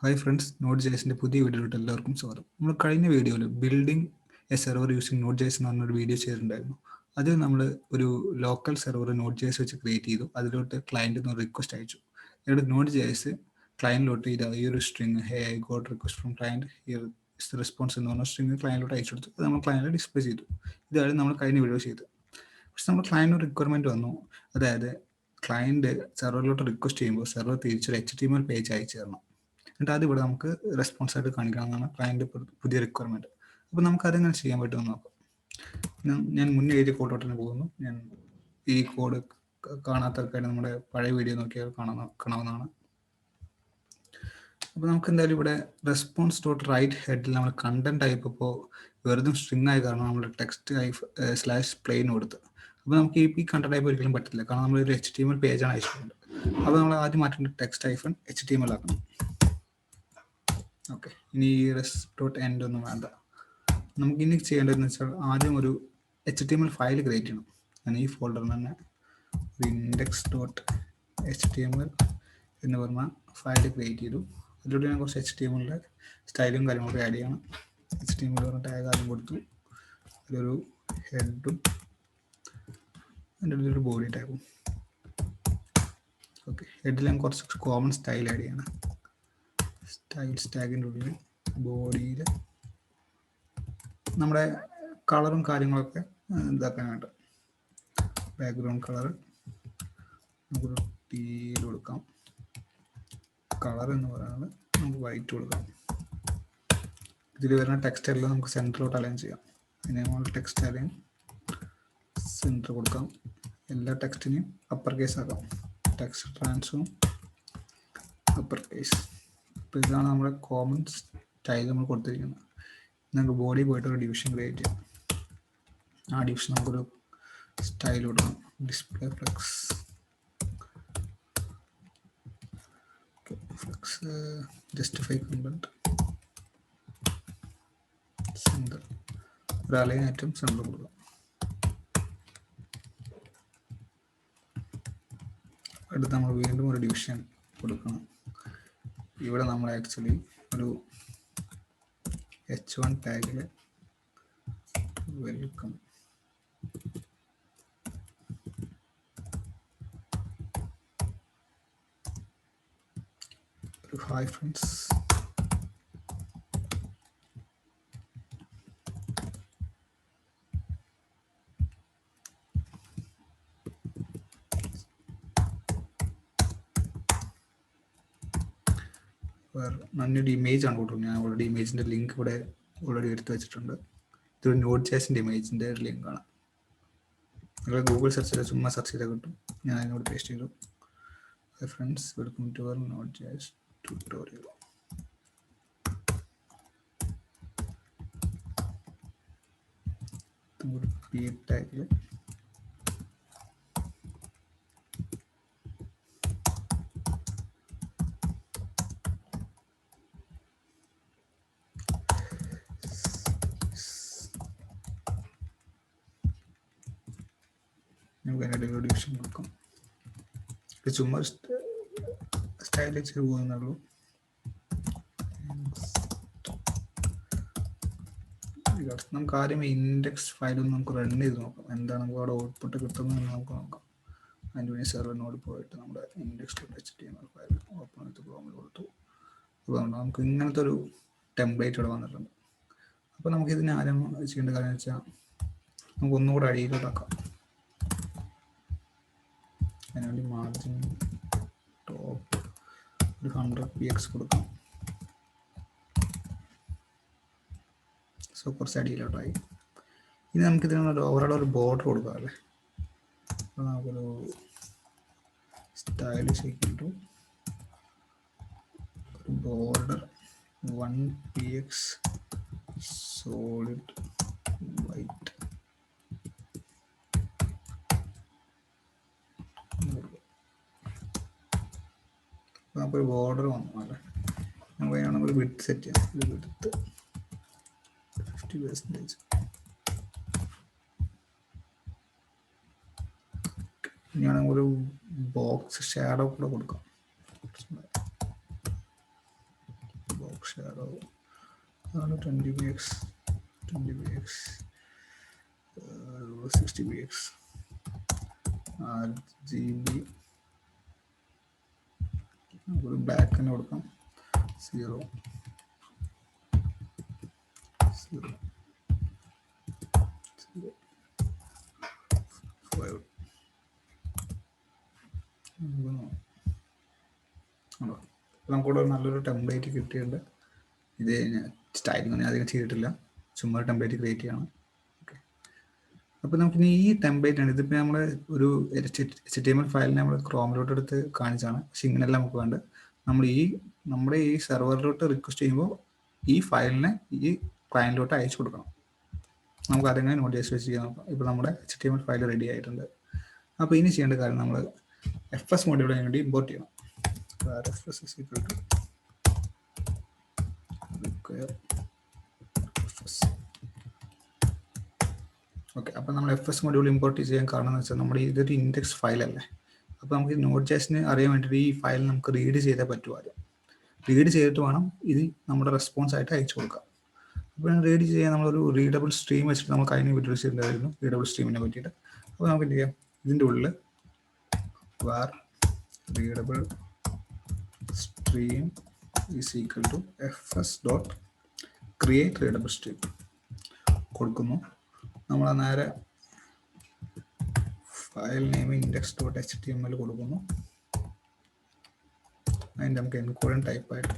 Hi friends, not ജേസിൻ്റെ പുതിയ വീഡിയോയിലോട്ട് എല്ലാവർക്കും സ്വാഗതം. നമ്മൾ കഴിഞ്ഞ വീഡിയോയിൽ building a server using node JS എന്ന് പറഞ്ഞൊരു വീഡിയോ ചെയ്തിട്ടുണ്ടായിരുന്നു. അത് നമ്മൾ ഒരു ലോക്കൽ സെർവർ നോട്ട് ജേസ് വെച്ച് ക്രിയേറ്റ് ചെയ്തു. അതിലോട്ട് ക്ലയൻറ്റിൽ നിന്ന് റിക്വസ്റ്റ് അയച്ചു. എന്നിട്ട് നോട്ട് ജേസ് ക്ലയൻറ്റിലോട്ട് ഈ ഒരു string hey I got request from client here is the response എന്ന് പറഞ്ഞ സ്ട്രിങ് ക്ലയൻറ്റിലോട്ട് അയച്ചു കൊടുത്തു. അത് നമ്മൾ ക്ലയൻറ്റിൽ ഡിസ്പ്ലേ ചെയ്തു. ഇതാണ് നമ്മൾ കഴിഞ്ഞ വീഡിയോ ചെയ്തത്. പക്ഷെ നമ്മൾ ക്ലയൻറ്റ് റിക്വയർമെൻറ്റ് വന്നു. അതായത് ക്ലയൻറ്റ് സെർവറിലോട്ട് റിക്വസ്റ്റ് ചെയ്യുമ്പോൾ സെർവർ തിരിച്ചൊരു HTML പേജ് അയച്ചു തരണം. എന്നിട്ട് അതിവിടെ നമുക്ക് റെസ്പോൺസായിട്ട് കാണിക്കണം എന്നാണ് ക്ലയൻറ്റ് പുതിയ റിക്വയർമെൻറ്റ്. അപ്പോൾ നമുക്ക് അതെങ്ങനെ ചെയ്യാൻ പറ്റുമെന്ന് നോക്കാം. ഞാൻ മുന്നേ എഴുതിയ കോഡോട്ട് തന്നെ പോകുന്നു. ഞാൻ ഈ കോഡ് കാണാത്തവർക്കായിട്ട് നമ്മുടെ പഴയ വീഡിയോ നോക്കിയാൽ കാണാവുന്നതാണ്. അപ്പോൾ നമുക്ക് എന്തായാലും ഇവിടെ റെസ്പോൺസ് ഡോട്ട് റൈറ്റ് ഹെഡിൽ നമ്മൾ കണ്ടന്റ് ടൈപ്പ് ഇപ്പോൾ വെറുതെ സ്ട്രിങ് ആയ കാരണം നമ്മൾ ടെക്സ്റ്റ് /plain കൊടുത്ത്. അപ്പോൾ നമുക്ക് ഈ കണ്ടന്റ് ടൈപ്പ് ഒരിക്കലും പറ്റില്ല, കാരണം നമ്മളൊരു HTML പേജാണ് അയച്ചിട്ടുണ്ട്. അപ്പോൾ നമ്മൾ ആദ്യം മാറ്റേണ്ട text-HTML ആക്കണം. ഓക്കെ, ഇനി res.end ഒന്നും വേണ്ട. നമുക്കിനി ചെയ്യേണ്ടതെന്ന് വെച്ചാൽ ആദ്യം ഒരു HTML ഫയൽ ക്രിയേറ്റ് ചെയ്യണം. ഞാൻ ഈ ഫോൾഡറിൽ തന്നെ index.html എന്ന് പറഞ്ഞ ഫയൽ ക്രിയേറ്റ് ചെയ്തു. അതിലൂടെ ഞാൻ കുറച്ച് HTML സ്റ്റൈലും കാര്യങ്ങളൊക്കെ ആഡ് ചെയ്യണം. HTML പറഞ്ഞ ടാഗ് ആദ്യം കൊടുത്തു. അതിലൊരു ഹെഡും അതിൻ്റെ ഒരു ബോഡി ടാഗും. ഓക്കെ, ഹെഡിൽ ഞാൻ കുറച്ച് കോമൺ സ്റ്റൈൽ ആഡ് ചെയ്യണം. സ്റ്റൈൽസ് ടാഗിൻ്റെ ഉള്ളിൽ ബോഡിയിൽ നമ്മുടെ കളറും കാര്യങ്ങളൊക്കെ ഇതാക്കാനായിട്ട് ബാക്ക്ഗ്രൗണ്ട് കളർ നമുക്കൊരു ടീൽ കൊടുക്കാം. കളർ എന്ന് പറയുന്നത് നമുക്ക് വൈറ്റ് കൊടുക്കാം. ഇതിൽ വരുന്ന ടെക്സ്റ്റ് എല്ലാം നമുക്ക് സെൻറ്ററിലോട്ട് അലൈൻ ചെയ്യാം. അതിന് നമ്മൾ ടെക്സ്റ്റ് അലൈൻ സെൻറ്റർ കൊടുക്കാം. എല്ലാ ടെക്സ്റ്റിനെയും അപ്പർ കേസ് ആക്കാം. ടെക്സ്റ്റ് ട്രാൻസും അപ്പർ കേസ്. അപ്പോൾ ഇതാണ് നമ്മുടെ കോമൺ സ്റ്റൈൽ നമ്മൾ കൊടുത്തിരിക്കുന്നത്. നമുക്ക് ബോഡി പോയിട്ട് ഒരു ഡിവിഷൻ ക്രിയേറ്റ് ചെയ്യാം. ആ ഡിവിഷൻ നമുക്കൊരു സ്റ്റൈൽ കൊടുക്കാം. Display flex justify content centre, ഒരു അലൈൻ ഐറ്റം സെൻറ്റർ കൊടുക്കാം. അടുത്ത് നമ്മൾ വീണ്ടും ഒരു ഡിവിഷൻ കൊടുക്കണം. ഇവിടെ നമ്മൾ ആക്ച്വലി ഒരു H1 ടാഗിൽ വെൽക്കം ഒരു ഹായ് ഫ്രണ്ട്സ്. നല്ലൊരു ഇമേജ് ആണ് കൊടുക്കുന്നത്. ഞാൻ ഓൾറെഡി ഇമേജിൻ്റെ ലിങ്ക് ഇവിടെ ഓൾറെഡി എടുത്ത് വെച്ചിട്ടുണ്ട്. ഇതൊരു നോട്ട് ജേസിൻ്റെ ഇമേജിൻ്റെ ഒരു ലിങ്കാണ്. നിങ്ങൾ ഗൂഗിൾ സെർച്ച് ചെയ്താൽ ചുമ്മാ സെർച്ച് ചെയ്താൽ കിട്ടും. ഞാൻ അതിനോട് പേസ്റ്റ് ചെയ്തു. Hi friends, welcome to our node JS tutorial. P ടാഗിൽ നമുക്ക് അതിൻ്റെ ഡിവിഷൻ കൊടുക്കാം. ഇത് ചുമ്മാ സ്റ്റൈൽ വെച്ച് പോകുന്നുള്ളൂ. നമുക്ക് ആദ്യം ഇൻഡെക്സ് ഫയലൊന്നും നമുക്ക് റൺ ചെയ്ത് നോക്കാം. എന്താണ് നമുക്ക് അവിടെ ഔട്ട്പുട്ട് കിട്ടുന്നതെന്ന് നമുക്ക് നോക്കാം. അതിൻ്റെ വേണ്ടി സെർവറിനോട് പോയിട്ട് നമ്മുടെ index.html ഫയൽ ഓപ്പൺ ചെയ്ത് ക്രോമിൽ കൊടുത്തു. അപ്പോൾ നമുക്ക് ഇങ്ങനത്തെ ഒരു ടെംപ്ലേറ്റ് ഇവിടെ വന്നിട്ടുണ്ട്. അപ്പോൾ നമുക്ക് ഇതിന് ആദ്യം ചെയ്യേണ്ട കാര്യം എന്ന് വെച്ചാൽ നമുക്ക് ഒന്നുകൂടെ അടിയിലോട്ടാക്കാം. അതിനുവേണ്ടി മാർജിൻ ടോപ്പ് ഒരു 100px കൊടുക്കാം. സോ കുറച്ച് അടിയിലോട്ടായി. ഇനി നമുക്ക് ഇതിനൊരു ഓവറോൾ ഒരു ബോർഡർ കൊടുക്കാം അല്ലേ. അപ്പോൾ നമുക്കൊരു stylish to border 1px solid white. നമുക്കൊരു ബോർഡർ വന്നു അല്ലേ. നമുക്ക് അതിനാണെങ്കിൽ ഒരു വിഡ്ത്ത് സെറ്റ് ചെയ്യാം. ഒരു വിഡ്ത്ത് 50%. ഇനിയാണെങ്കിൽ ഒരു ബോക്സ് ഷാഡോ കൂടെ കൊടുക്കാം. ഷെയറോ 20bx 20bx 60bx RGB ഒരു ബ്ലാക്ക് തന്നെ കൊടുക്കാം 0 5 നമുക്കിവിടെ നല്ലൊരു ടെംപ്ലേറ്റ് കിട്ടിയിട്ടുണ്ട്. ഇത് സ്റ്റൈലിംഗ് അധികം ചെയ്തിട്ടില്ല, ചുമ്മാ ടെംപ്ലേറ്റ് ക്രിയേറ്റ് ചെയ്യണം. ഓക്കെ, അപ്പോൾ നമുക്കിനി ഈ ടെംപ്ലേറ്റ് ആണ്, ഇതിപ്പോൾ നമ്മൾ ഒരു HTML ഫയലിനെ നമ്മൾ ക്രോമിലോട്ട് എടുത്ത് കാണിച്ചാണ്. പക്ഷെ ഇങ്ങനെയല്ല നമുക്ക് വേണ്ട. നമ്മുടെ ഈ സെർവറിലോട്ട് റിക്വസ്റ്റ് ചെയ്യുമ്പോൾ ഈ ഫയലിനെ ഈ ക്ലയൻറ്റിലോട്ട് അയച്ചു കൊടുക്കണം. നമുക്ക് അതെങ്ങനെ നോട്ട് വെച്ച് ചെയ്യാൻ നോക്കാം. ഇപ്പോൾ നമ്മുടെ HTML ഫയൽ റെഡി ആയിട്ടുണ്ട്. അപ്പോൾ ഇനി ചെയ്യേണ്ട കാര്യം നമ്മൾ FS മോഡ്യൂളിന് വേണ്ടി ഇമ്പോർട്ട് ചെയ്യണം. FS is equal to require FS. Okay, അപ്പോൾ നമ്മൾ FS മൊഡ്യൂൾ ഇമ്പോർട്ട് ചെയ്യാൻ കാരണം എന്ന് വെച്ചാൽ നമ്മുടെ ഇതൊരു ഇൻഡെക്സ് ഫയലല്ലേ. അപ്പോൾ നമുക്ക് നോട്ട് ജെസ്റ്റിന് അറിയാൻ വേണ്ടിയിട്ട് ഈ ഫയൽ നമുക്ക് റീഡ് ചെയ്തേ പറ്റുമോ. റീഡ് ചെയ്തിട്ട് വേണം ഇത് നമ്മുടെ റെസ്പോൺസ് ആയിട്ട് അയച്ചു കൊടുക്കാം. അപ്പോൾ റീഡ് ചെയ്യാൻ നമ്മളൊരു റീഡബിൾ സ്ട്രീം വെച്ചിട്ട് നമുക്ക് അതിനെ വിട്രസ് ചെയ്തിട്ടുണ്ടായിരുന്നു, റീഡബിൾ സ്ട്രീമിനെ പറ്റിയിട്ട്. അപ്പോൾ നമുക്ക് എന്ത് ചെയ്യാം, ഇതിൻ്റെ ഉള്ളിൽ var readable stream is equal to fs.create readable stream കൊടുക്കുന്നു. നമ്മൾ നേരെ ഫയൽ നെയിം index.html കൊടുക്കുന്നു. അതിൻ്റെ നമുക്ക് എൻകോഡൻ ടൈപ്പായിട്ട്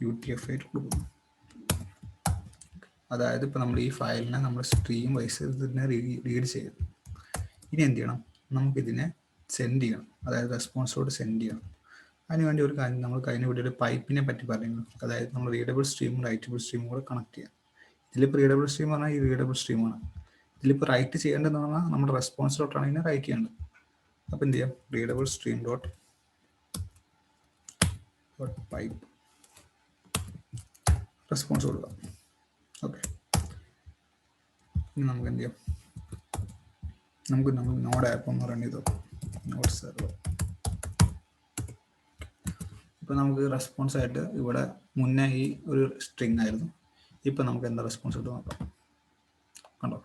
UTF-8 കൊടുക്കുന്നു. അതായത് ഇപ്പോൾ നമ്മൾ ഈ ഫയലിനെ നമ്മൾ സ്ട്രീം വൈസ് ഇതിനെ റീഡ് ചെയ്തു. ഇനി എന്ത് ചെയ്യണം, നമുക്കിതിനെ സെൻഡ് ചെയ്യണം, അതായത് റെസ്പോൺസോട് സെൻഡ് ചെയ്യണം. അതിനുവേണ്ടി ഒരു കാര്യം നമ്മൾ കഴിഞ്ഞ വീഡിയോയിൽ പൈപ്പിനെ പറ്റി പറയുന്നു. അതായത് നമ്മൾ റീഡബിൾ സ്ട്രീമും റൈറ്റബിൾ സ്ട്രീമും കൂടെ കണക്ട് ചെയ്യാം. ഇതിലിപ്പോൾ റീഡബിൾ സ്ട്രീം പറഞ്ഞാൽ ഈ റീഡബിൾ സ്ട്രീമാണ്. ഇതിലിപ്പോൾ റൈറ്റ് ചെയ്യേണ്ടതെന്ന് പറഞ്ഞാൽ നമ്മുടെ റെസ്പോൺസിലോട്ടാണ് ഇതിനെ റൈറ്റ് ചെയ്യേണ്ടത്. അപ്പോൾ എന്ത് ചെയ്യാം, readable stream dot pipe response കൊടുക്കാം. ഓക്കെ, ഇനി നമുക്ക് എന്ത് ചെയ്യാം, നമ്മൾ നോഡ് ആപ്പ് ഒന്ന് റൺ ചെയ്ത് നോക്കാം. Node server. ഇപ്പോൾ നമുക്ക് റെസ്പോൺസ് ആയിട്ട് ഇവിടെ മുന്നേ ഈ ഒരു സ്ട്രിങ് ആയിരുന്നു. ഇപ്പോൾ നമുക്ക് എന്താ റെസ്പോൺസ് ആയിട്ട് നോക്കാം. കണ്ടോ,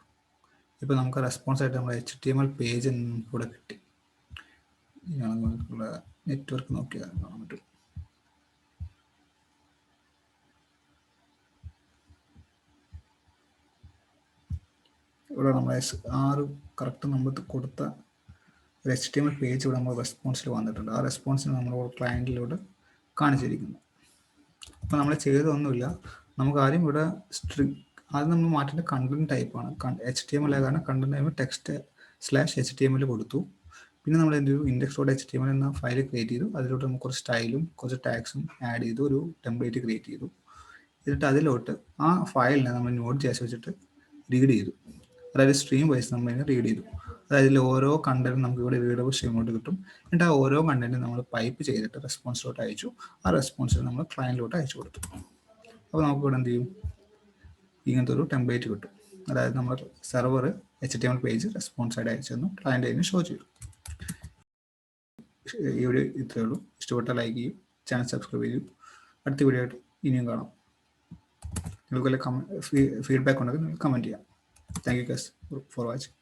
ഇപ്പോൾ നമുക്ക് റെസ്പോൺസ് ആയിട്ട് നമ്മുടെ HTML പേജ് ഇവിടെ കിട്ടി. നമുക്കുള്ള നെറ്റ്വർക്ക് നോക്കിയാൽ കാണാൻ പറ്റും. ഇവിടെ നമ്മൾ കറക്റ്റ് നമ്മൾ കൊടുത്ത ഒരു HTML പേജ് ഇവിടെ നമ്മൾ റെസ്പോൺസിൽ വന്നിട്ടുണ്ട്. ആ റെസ്പോൺസിന് നമ്മൾ ക്ലയൻറ്റിലോട്ട് കാണിച്ചിരിക്കുന്നു. അപ്പോൾ നമ്മൾ ചെയ്തതൊന്നുമില്ല. നമുക്ക് ആദ്യം ഇവിടെ ആദ്യം നമ്മൾ മാറ്റേണ്ട കണ്ടന്റ് ടൈപ്പാണ്. HTML ആയതാണ് കണ്ടന്റ് ടൈപ്പ് text/HTML കൊടുത്തു. പിന്നെ നമ്മൾ എന്ത് ചെയ്തു, index.html എന്ന ഫയൽ ക്രിയേറ്റ് ചെയ്തു. അതിലോട്ട് നമുക്ക് കുറച്ച് സ്റ്റൈലും കുറച്ച് ടാഗ്സും ആഡ് ചെയ്തു, ഒരു ടെംപ്ലേറ്റ് ക്രിയേറ്റ് ചെയ്തു. എന്നിട്ട് അതിലോട്ട് ആ ഫയലിനെ നമ്മൾ Node.js വെച്ചിട്ട് റീഡ് ചെയ്തു. അതായത് സ്ട്രീം വൈസ് നമ്മൾ അതിനെ റീഡ് ചെയ്തു. അതായത് ഓരോ കണ്ടന്റും നമുക്ക് ഇവിടെ റീഡബിൾ സ്ട്രീമിലോട്ട് കിട്ടും. എന്നിട്ട് ആ ഓരോ കണ്ടന്റും നമ്മൾ പൈപ്പ് ചെയ്തിട്ട് റെസ്പോൺസിലോട്ട് അയച്ചു. ആ റെസ്പോൺസിൽ നമ്മൾ ക്ലയൻറ്റിലോട്ട് അയച്ചു കൊടുത്തു. അപ്പോൾ നമുക്ക് ഇവിടെ എന്ത് ചെയ്യും, ഇങ്ങനത്തെ ഒരു ടെംപ്ലേറ്റ് കിട്ടും. അതായത് നമ്മൾ സെർവർ HTML പേജ് റെസ്പോൺസ് ആയിട്ട് അയച്ചു തന്നു, ക്ലയൻറ്റ് അതിന് ഷോ ചെയ്തു. ഈ വീഡിയോ ഇത്രയേ ഉള്ളൂ. ഇഷ്ടപ്പെട്ട ലൈക്ക് ചെയ്യും, ചാനൽ സബ്സ്ക്രൈബ് ചെയ്യും. അടുത്ത വീഡിയോ ആയിട്ട് ഇനിയും കാണാം. നിങ്ങൾക്ക് വല്ല ഫീഡ്ബാക്ക് ഉണ്ടെങ്കിൽ നിങ്ങൾ കമൻറ്റ് ചെയ്യാം. Thank you guys for watching.